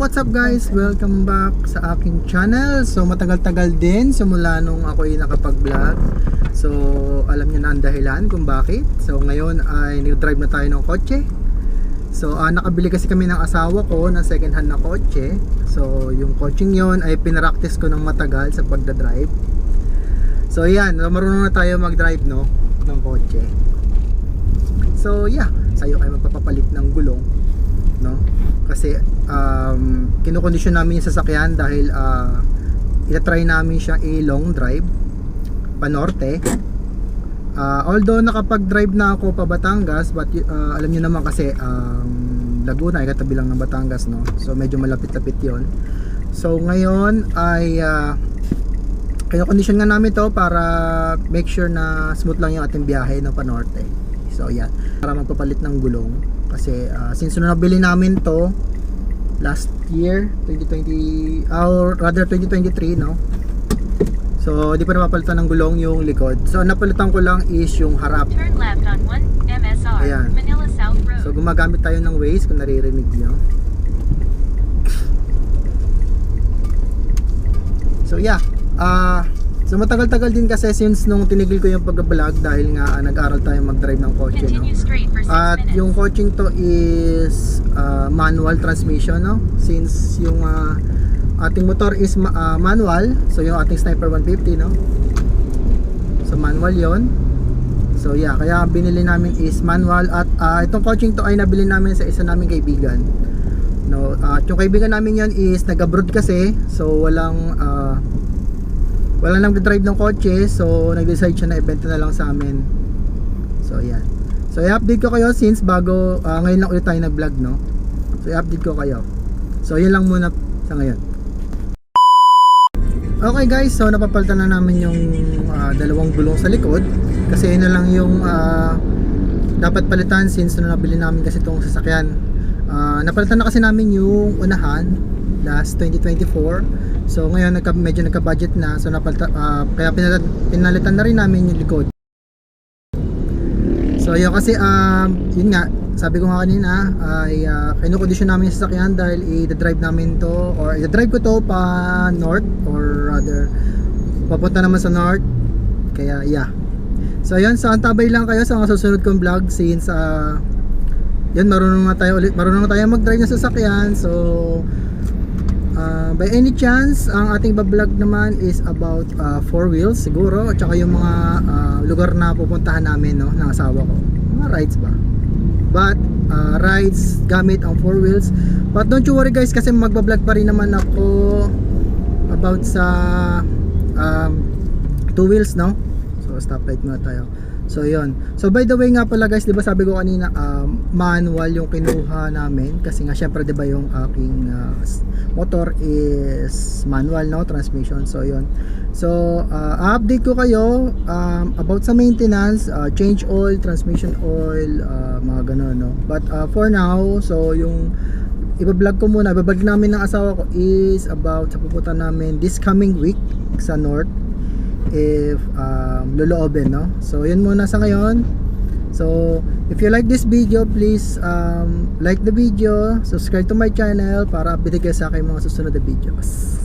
What's up guys? Welcome back sa aking channel. So matagal-tagal din simula nung ako ay nakapag-vlog. So alam niyo na ang dahilan kung bakit. So ngayon ay nag-drive na tayo ng kotse. So nakabili kasi kami ng asawa ko ng second hand na kotse. So yung kotseng yon ay pinractice ko ng matagal sa pagdadrive. So yan, marunong na tayo mag-drive no ng kotse. So yeah, sa'yo ay magpapapalit ng gulong no? Kasi kinokondisyon namin yung sasakyan dahil itatry namin siya long drive panorte. Although nakapag-drive na ako pa Batangas, but alam niyo naman kasi Laguna ay katabi lang ng Batangas no? So medyo malapit-lapit yon. So ngayon ay kinokondisyon nga namin to para make sure na smooth lang yung ating biyahe no panorte. So yan, para magpapalit ng gulong kasi since nabili namin to last year 2020 or rather 2023 no. So di pa napapalitan ng gulong yung likod. So napalitan ko lang is yung harap. Turn left on 1 MSR, Ayan. Manila South Road. So gumagamit tayo ng Waze kung naririnig niyo. So yeah, so matagal-tagal din kasi since nung tinigil ko yung pag-vlog dahil nga nag-aral tayo mag-drive ng kotse no. Continue straight for 6 At minutes. yung coaching to is manual transmission no. Since yung ating motor is manual, so yung ating Sniper 150 no. So manual yon. So yeah, kaya binili namin is manual at itong coaching to ay nabili namin sa isa naming kaibigan. No, at yung kaibigan namin yon is nag-abroad kasi, so walang nag-drive ng kotse, so nag-decide siya na ibenta na lang sa amin. So yan. So i-update ko kayo since bago ngayon lang ulit tayo nag-vlog no. So i-update ko kayo. So yun lang muna sa ngayon. Okay guys, so napapalitan na namin yung dalawang gulong sa likod kasi yun na lang yung dapat palitan since nabili namin kasi itong sasakyan. Napalitan na kasi namin yung unahan last 2024. So ngayon medyo nagka-budget na, so kaya pinalitan na rin namin yung likod. So yun kasi yun nga, sabi ko nga kanina ay kinokondisyon namin yung sasakyan dahil i-drive namin to or i-drive ko to pa north or rather papunta naman sa north. Kaya yeah. So yun, so antabay lang kayo sa mga susunod kong vlog since yun, marunong na tayo mag-drive ng sasakyan. So by any chance ang ating bablog naman is about 4 wheels siguro at saka yung mga lugar na pupuntahan namin no, ng asawa ko, mga rides ba, but rides gamit ang 4 wheels. But don't you worry guys kasi magbablog pa rin naman ako about sa 2 wheels no. So stoplight muna tayo. So yun. So by the way nga pala guys, 'di ba sabi ko kanina manual yung kinuha namin kasi nga syempre 'di ba yung aking motor is manual no, transmission. So yun. So update ko kayo about sa maintenance, change oil, transmission oil, mga ganun no. But for now, so yung iba-vlog ko muna, iba-vlog namin ng asawa ko is about sa pupunta namin this coming week sa north if loloobin no. So yun muna sa ngayon. So if you like this video, please like the video, subscribe to my channel para update kayo sa aking mga susunod na videos.